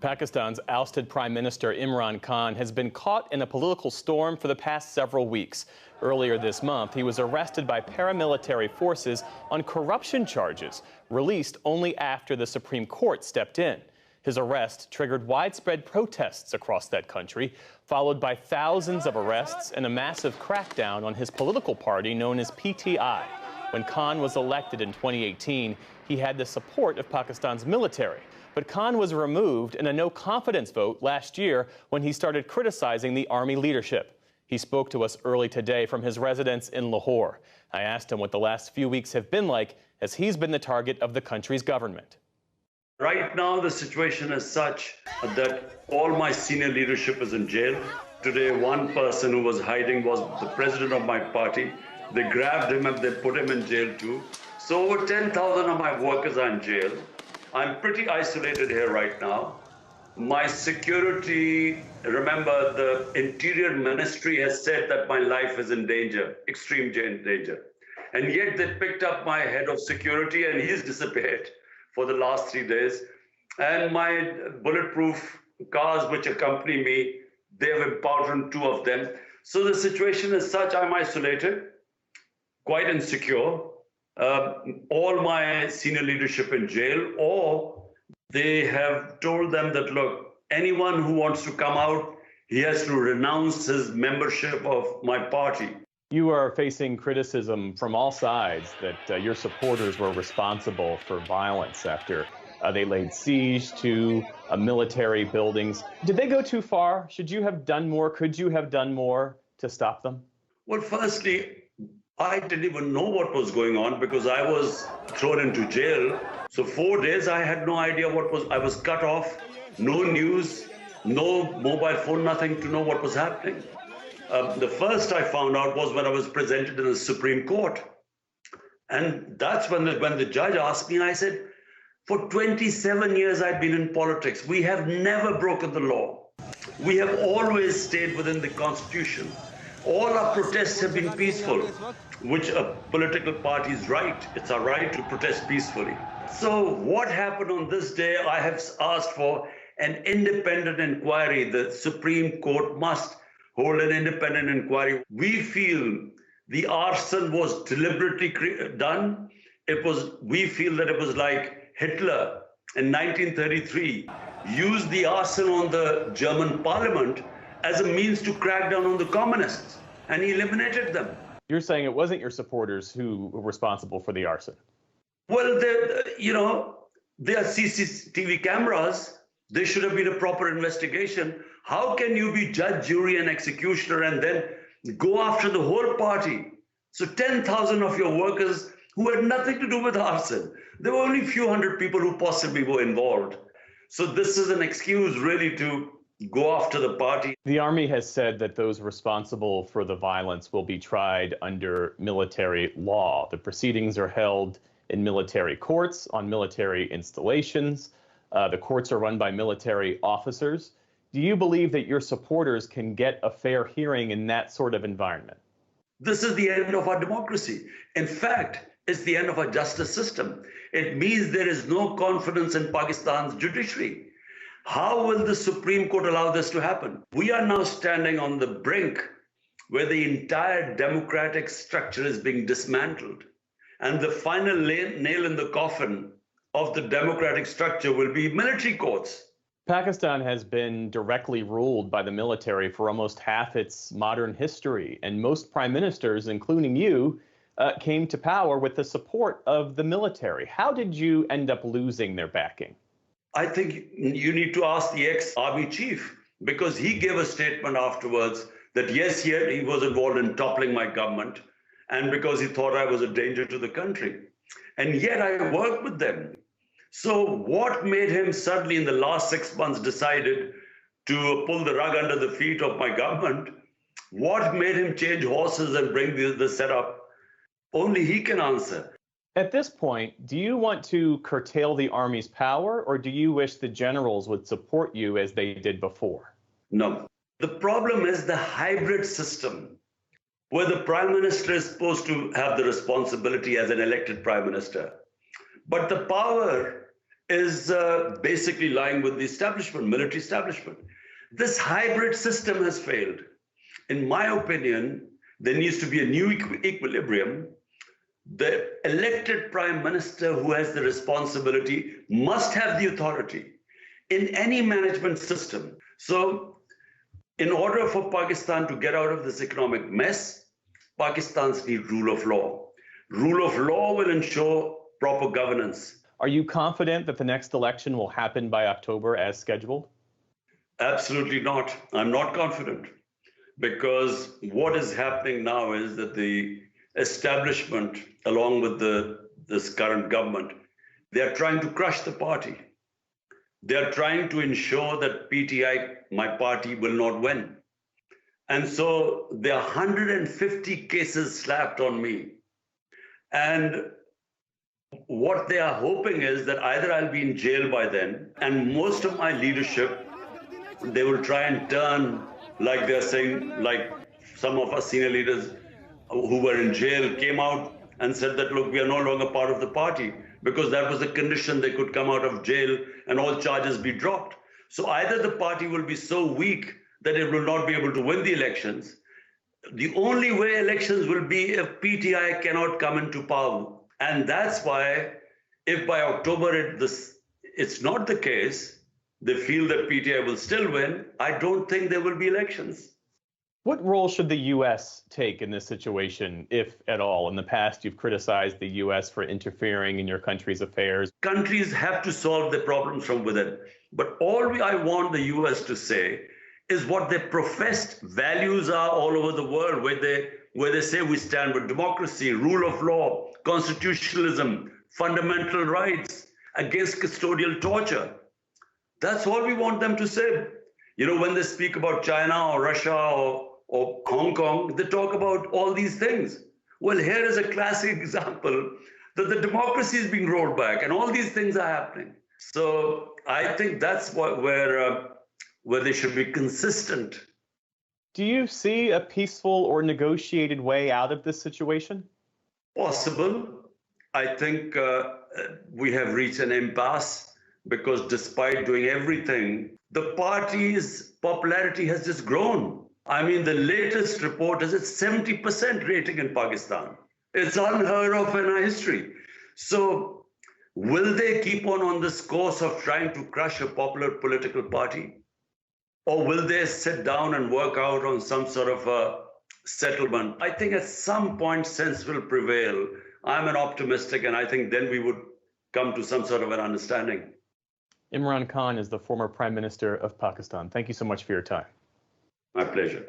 Pakistan's ousted Prime Minister Imran Khan has been caught in a political storm for the past several weeks. Earlier this month, he was arrested by paramilitary forces on corruption charges, released only after the Supreme Court stepped in. His arrest triggered widespread protests across that country, followed by thousands of arrests and a massive crackdown on his political party known as PTI. When Khan was elected in 2018, he had the support of Pakistan's military. But Khan was removed in a no-confidence vote last year when he started criticizing the army leadership. He spoke to us early today from his residence in Lahore. I asked him what the last few weeks have been like, as he's been the target of the country's government. Right now, the situation is such that all my senior leadership is in jail. Today, one person who was hiding was the president of my party. They grabbed him and they put him in jail too. So over 10,000 of my workers are in jail. I'm pretty isolated here right now. My security, remember, the Interior Ministry has said that my life is in danger, extreme danger. And yet they picked up my head of security and he's disappeared for the last 3 days. And my bulletproof cars which accompany me, they have impounded 2 of them. So the situation is such, I'm isolated, quite insecure. All my senior leadership in jail, or they have told them that, look, anyone who wants to come out, he has to renounce his membership of my party. You are facing criticism from all sides that your supporters were responsible for violence after they laid siege to military buildings. Did they go too far? Should you have done more? Could you have done more to stop them? Well, firstly, I didn't even know what was going on because I was thrown into jail. So 4 days, I had no idea I was cut off, no news, no mobile phone, nothing to know what was happening. The first I found out was when I was presented in the Supreme Court. And that's when the judge asked me, I said, for 27 years I've been in politics. We have never broken the law. We have always stayed within the Constitution. All our protests have been peaceful, which a political party is right. It's our right to protest peacefully. So what happened on this day? I have asked for an independent inquiry. The Supreme Court must hold an independent inquiry. We feel the arson was deliberately done. We feel that it was like Hitler in 1933 used the arson on the German parliament as a means to crack down on the communists, and he eliminated them. You're saying it wasn't your supporters who were responsible for the arson? Well, there are CCTV cameras. There should have been a proper investigation. How can you be judge, jury, and executioner and then go after the whole party? So 10,000 of your workers who had nothing to do with arson. There were only a few hundred people who possibly were involved. So this is an excuse really to go after the party. The army has said that those responsible for the violence will be tried under military law. The proceedings are held in military courts on military installations. The courts are run by military officers. Do you believe that your supporters can get a fair hearing in that sort of environment? This is the end of our democracy. In fact, it's the end of our justice system. It means there is no confidence in Pakistan's judiciary. How will the Supreme Court allow this to happen? We are now standing on the brink where the entire democratic structure is being dismantled. And the final nail in the coffin of the democratic structure will be military courts. Pakistan has been directly ruled by the military for almost half its modern history, and most prime ministers, including you, came to power with the support of the military. How did you end up losing their backing? I think you need to ask the ex-army chief, because he gave a statement afterwards that yes, he was involved in toppling my government, and because he thought I was a danger to the country. And yet I worked with them. So what made him suddenly in the last 6 months decided to pull the rug under the feet of my government? What made him change horses and bring the setup? Only he can answer. At this point, do you want to curtail the army's power, or do you wish the generals would support you as they did before? No. The problem is the hybrid system, where the prime minister is supposed to have the responsibility as an elected prime minister. But the power is basically lying with the establishment, military establishment. This hybrid system has failed. In my opinion, there needs to be a new equilibrium. The elected prime minister who has the responsibility must have the authority in any management system. So in order for Pakistan to get out of this economic mess, Pakistan's need rule of law. Rule of law will ensure proper governance. Are you confident that the next election will happen by October as scheduled? Absolutely not. I'm not confident, because what is happening now is that the establishment, along with this current government, they are trying to crush the party. They are trying to ensure that PTI, my party, will not win. And so there are 150 cases slapped on me. And what they are hoping is that either I'll be in jail by then, and most of my leadership, they will try and turn, like they're saying, like some of our senior leaders who were in jail came out and said that, look, we are no longer part of the party, because that was the condition they could come out of jail and all charges be dropped. So either the party will be so weak that it will not be able to win the elections. The only way elections will be if PTI cannot come into power. And that's why, if by October it's not the case, they feel that PTI will still win, I don't think there will be elections. What role should the U.S. take in this situation, if at all? In the past, you've criticized the U.S. for interfering in your country's affairs. Countries have to solve their problems from within. But all I want the U.S. to say is what their professed values are all over the world, where they say we stand with democracy, rule of law, constitutionalism, fundamental rights, against custodial torture. That's all we want them to say. You know, when they speak about China or Russia or Hong Kong, they talk about all these things. Well, here is a classic example that the democracy is being rolled back and all these things are happening. So I think that's where they should be consistent. Do you see a peaceful or negotiated way out of this situation? Possible. I think we have reached an impasse, because despite doing everything, the party's popularity has just grown. I mean, the latest report is it's 70% rating in Pakistan. It's unheard of in our history. So will they keep on this course of trying to crush a popular political party? Or will they sit down and work out on some sort of a settlement? I think at some point sense will prevail. I'm an optimistic, and I think then we would come to some sort of an understanding. Imran Khan is the former Prime Minister of Pakistan. Thank you so much for your time. My pleasure.